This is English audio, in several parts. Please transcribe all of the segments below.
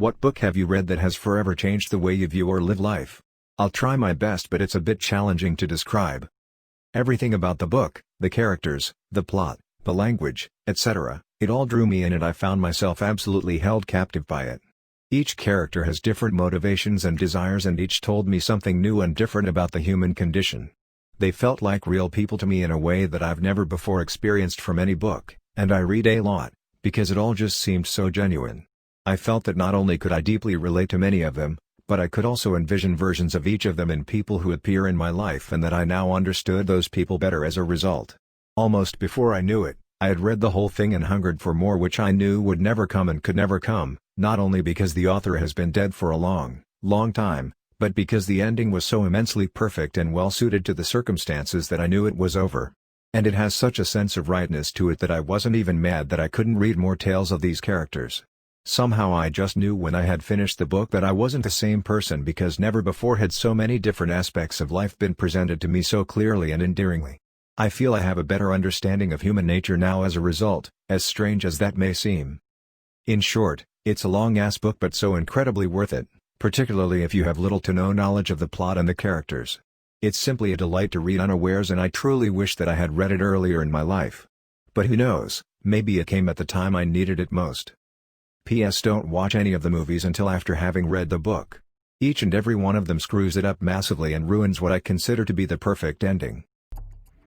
What book have you read that has forever changed the way you view or live life? I'll try my best, but it's a bit challenging to describe. Everything about the book, the characters, the plot, the language, etc., it all drew me in and I found myself absolutely held captive by it. Each character has different motivations and desires and each told me something new and different about the human condition. They felt like real people to me in a way that I've never before experienced from any book, and I read a lot, because it all just seemed so genuine. I felt that not only could I deeply relate to many of them, but I could also envision versions of each of them in people who appear in my life and that I now understood those people better as a result. Almost before I knew it, I had read the whole thing and hungered for more, which I knew would never come and could never come, not only because the author has been dead for a long, long time, but because the ending was so immensely perfect and well suited to the circumstances that I knew it was over. And it has such a sense of rightness to it that I wasn't even mad that I couldn't read more tales of these characters. Somehow I just knew when I had finished the book that I wasn't the same person, because never before had so many different aspects of life been presented to me so clearly and endearingly. I feel I have a better understanding of human nature now as a result, as strange as that may seem. In short, it's a long-ass book but so incredibly worth it, particularly if you have little to no knowledge of the plot and the characters. It's simply a delight to read unawares, and I truly wish that I had read it earlier in my life. But who knows, maybe it came at the time I needed it most. P.S. Don't watch any of the movies until after having read the book. Each and every one of them screws it up massively and ruins what I consider to be the perfect ending.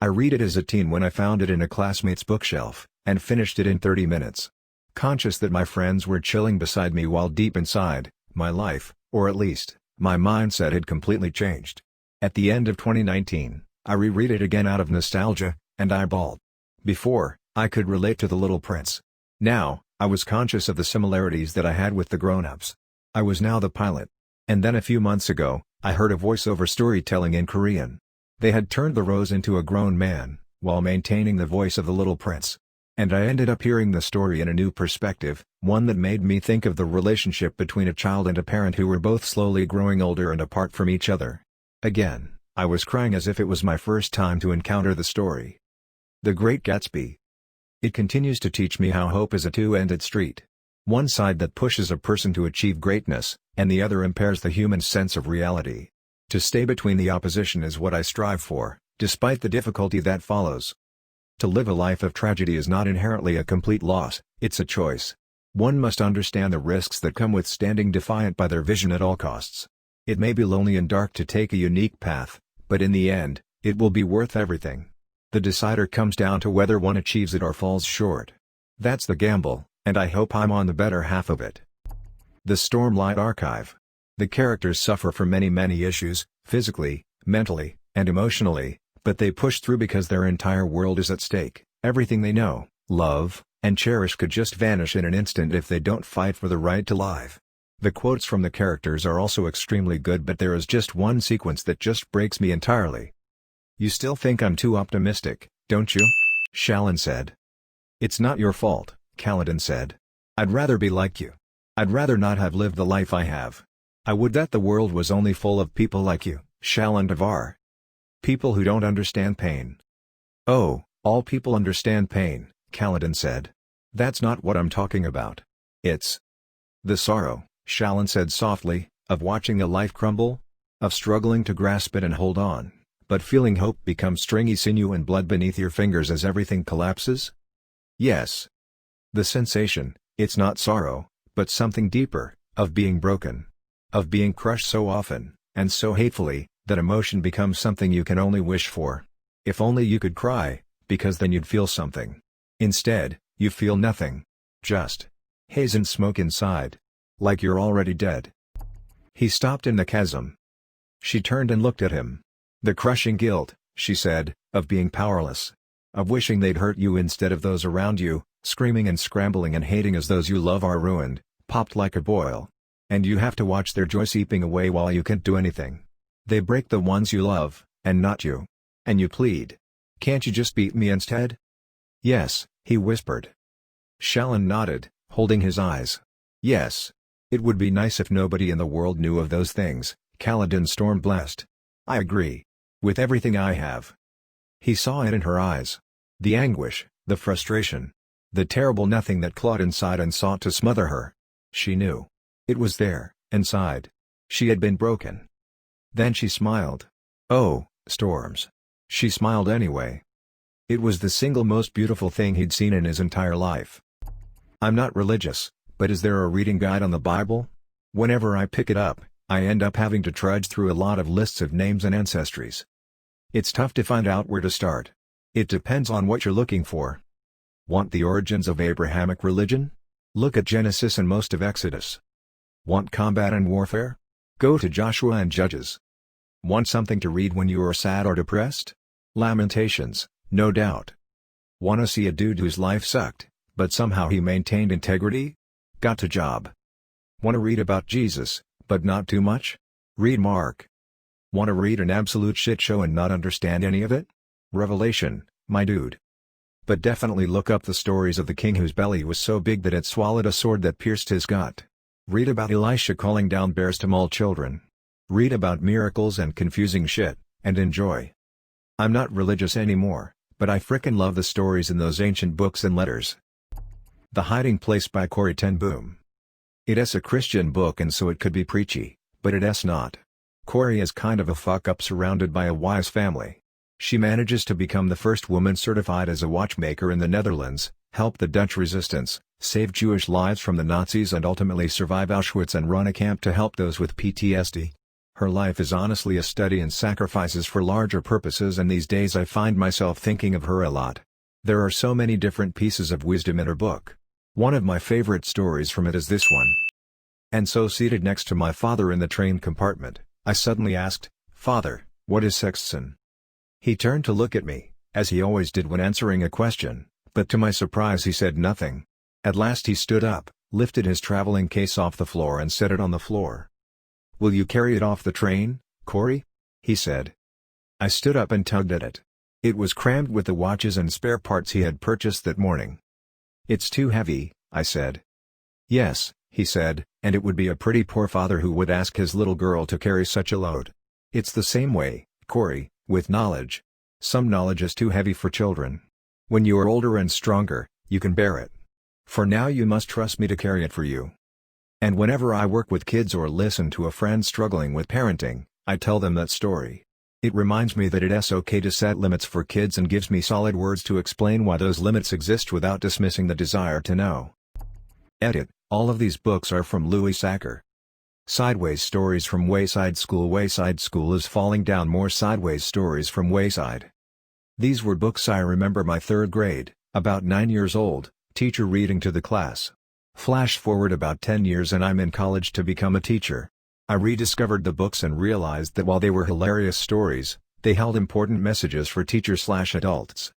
I read it as a teen when I found it in a classmate's bookshelf, and finished it in 30 minutes. Conscious that my friends were chilling beside me while deep inside, my life, or at least, my mindset had completely changed. At the end of 2019, I reread it again out of nostalgia, and I bawled. Before, I could relate to the little prince. Now, I was conscious of the similarities that I had with the grown-ups. I was now the pilot. And then a few months ago, I heard a voiceover storytelling in Korean. They had turned the Rose into a grown man, while maintaining the voice of the little prince. And I ended up hearing the story in a new perspective, one that made me think of the relationship between a child and a parent who were both slowly growing older and apart from each other. Again, I was crying as if it was my first time to encounter the story. The Great Gatsby. It continues to teach me how hope is a two-ended street. One side that pushes a person to achieve greatness, and the other impairs the human sense of reality. To stay between the opposition is what I strive for, despite the difficulty that follows. To live a life of tragedy is not inherently a complete loss, it's a choice. One must understand the risks that come with standing defiant by their vision at all costs. It may be lonely and dark to take a unique path, but in the end, it will be worth everything. The decider comes down to whether one achieves it or falls short. That's the gamble, and I hope I'm on the better half of it. The Stormlight Archive. The characters suffer from many issues, physically, mentally, and emotionally, but they push through because their entire world is at stake. Everything they know, love, and cherish could just vanish in an instant if they don't fight for the right to live. The quotes from the characters are also extremely good, but there is just one sequence that just breaks me entirely. "You still think I'm too optimistic, don't you?" Shallan said. "It's not your fault," Kaladin said. "I'd rather be like you. I'd rather not have lived the life I have. I would that the world was only full of people like you, Shallan Devar. People who don't understand pain." "Oh, all people understand pain," Kaladin said. "That's not what I'm talking about. It's the sorrow," Shallan said softly, "of watching a life crumble, of struggling to grasp it and hold on, but feeling hope become stringy sinew and blood beneath your fingers as everything collapses." "Yes. The sensation, it's not sorrow, but something deeper, of being broken. Of being crushed so often, and so hatefully, that emotion becomes something you can only wish for. If only you could cry, because then you'd feel something. Instead, you feel nothing. Just haze and smoke inside. Like you're already dead." He stopped in the chasm. She turned and looked at him. "The crushing guilt," she said, "of being powerless. Of wishing they'd hurt you instead of those around you, screaming and scrambling and hating as those you love are ruined, popped like a boil. And you have to watch their joy seeping away while you can't do anything. They break the ones you love, and not you. And you plead. Can't you just beat me instead?" "Yes," he whispered. Shallan nodded, holding his eyes. "Yes. It would be nice if nobody in the world knew of those things," Kaladin Storm blessed. "I agree. With everything I have." He saw it in her eyes. The anguish, the frustration. The terrible nothing that clawed inside and sought to smother her. She knew. It was there, inside. She had been broken. Then she smiled. Oh, storms. She smiled anyway. It was the single most beautiful thing he'd seen in his entire life. I'm not religious, but is there a reading guide on the Bible? Whenever I pick it up, I end up having to trudge through a lot of lists of names and ancestries. It's tough to find out where to start. It depends on what you're looking for. Want the origins of Abrahamic religion? Look at Genesis and most of Exodus. Want combat and warfare? Go to Joshua and Judges. Want something to read when you are sad or depressed? Lamentations, no doubt. Want to see a dude whose life sucked, but somehow he maintained integrity? Got to Job. Want to read about Jesus, but not too much? Read Mark. Want to read an absolute shit show and not understand any of it? Revelation, my dude. But definitely look up the stories of the king whose belly was so big that it swallowed a sword that pierced his gut. Read about Elisha calling down bears to maul children. Read about miracles and confusing shit, and enjoy. I'm not religious anymore, but I frickin' love the stories in those ancient books and letters. The Hiding Place by Corrie ten Boom. It's a Christian book and so it could be preachy, but it's not. Corrie is kind of a fuck-up surrounded by a wise family. She manages to become the first woman certified as a watchmaker in the Netherlands, help the Dutch resistance, save Jewish lives from the Nazis and ultimately survive Auschwitz and run a camp to help those with PTSD. Her life is honestly a study in sacrifices for larger purposes, and these days I find myself thinking of her a lot. There are so many different pieces of wisdom in her book. One of my favorite stories from it is this one. And so seated next to my father in the train compartment, I suddenly asked, "Father, what is sexton?" He turned to look at me, as he always did when answering a question, but to my surprise he said nothing. At last he stood up, lifted his traveling case off the floor and set it on the floor. "Will you carry it off the train, Corrie?" he said. I stood up and tugged at it. It was crammed with the watches and spare parts he had purchased that morning. "It's too heavy," I said. "Yes," he said, "and it would be a pretty poor father who would ask his little girl to carry such a load. It's the same way, Corrie, with knowledge. Some knowledge is too heavy for children. When you are older and stronger, you can bear it. For now you must trust me to carry it for you." And whenever I work with kids or listen to a friend struggling with parenting, I tell them that story. It reminds me that it's okay to set limits for kids and gives me solid words to explain why those limits exist without dismissing the desire to know. Edit: all of these books are from Louis Sachar. Sideways Stories from Wayside School. Wayside School is falling down. More Sideways Stories from Wayside. These were books I remember my third grade, about 9 years old, teacher reading to the class. Flash forward about 10 years and I'm in college to become a teacher. I rediscovered the books and realized that while they were hilarious stories, they held important messages for teachers/adults.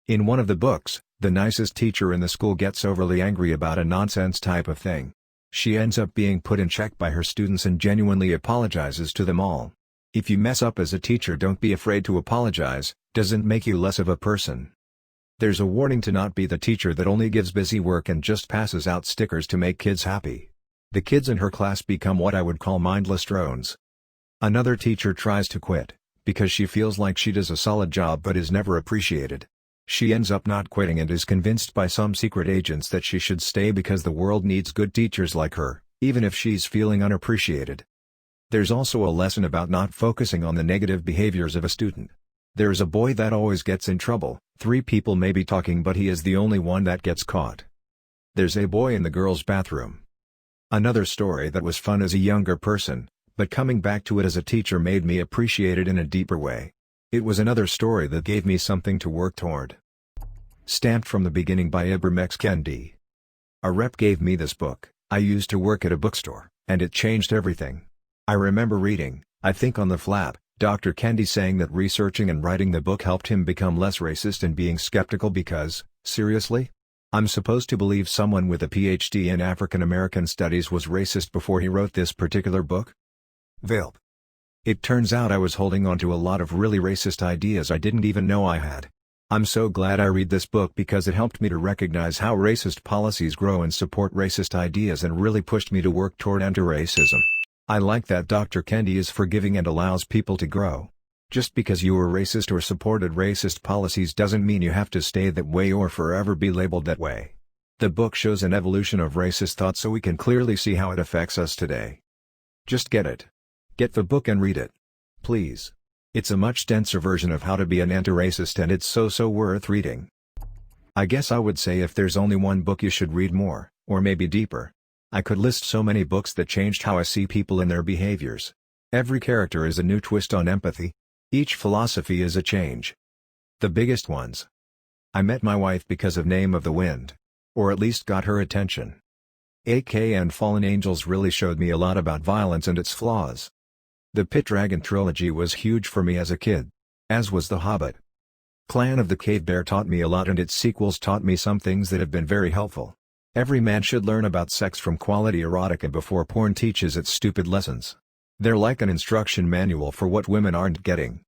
In one of the books, the nicest teacher in the school gets overly angry about a nonsense type of thing. She ends up being put in check by her students and genuinely apologizes to them all. If you mess up as a teacher, don't be afraid to apologize, doesn't make you less of a person. There's a warning to not be the teacher that only gives busy work and just passes out stickers to make kids happy. The kids in her class become what I would call mindless drones. Another teacher tries to quit, because she feels like she does a solid job but is never appreciated. She ends up not quitting and is convinced by some secret agents that she should stay because the world needs good teachers like her, even if she's feeling unappreciated. There's also a lesson about not focusing on the negative behaviors of a student. There's a boy that always gets in trouble. 3 people may be talking but he is the only one that gets caught. There's a boy in the girls' bathroom. Another story that was fun as a younger person, but coming back to it as a teacher made me appreciate it in a deeper way. It was another story that gave me something to work toward. Stamped from the Beginning by Ibram X. Kendi. A rep gave me this book. I used to work at a bookstore, and it changed everything. I remember reading, I think on the flap, Dr. Kendi saying that researching and writing the book helped him become less racist and being skeptical because, seriously? I'm supposed to believe someone with a PhD in African American Studies was racist before he wrote this particular book? Vilp. It turns out I was holding on to a lot of really racist ideas I didn't even know I had. I'm so glad I read this book because it helped me to recognize how racist policies grow and support racist ideas and really pushed me to work toward anti-racism. I like that Dr. Kendi is forgiving and allows people to grow. Just because you were racist or supported racist policies doesn't mean you have to stay that way or forever be labeled that way. The book shows an evolution of racist thought so we can clearly see how it affects us today. Just get it. Get the book and read it. Please. It's a much denser version of how to be an anti-racist and it's so worth reading. I guess I would say if there's only one book you should read more, or maybe deeper. I could list so many books that changed how I see people and their behaviors. Every character is a new twist on empathy. Each philosophy is a change. The biggest ones. I met my wife because of Name of the Wind. Or at least got her attention. AK and Fallen Angels really showed me a lot about violence and its flaws. The Pit Dragon trilogy was huge for me as a kid. As was The Hobbit. Clan of the Cave Bear taught me a lot and its sequels taught me some things that have been very helpful. Every man should learn about sex from quality erotica before porn teaches its stupid lessons. They're like an instruction manual for what women aren't getting.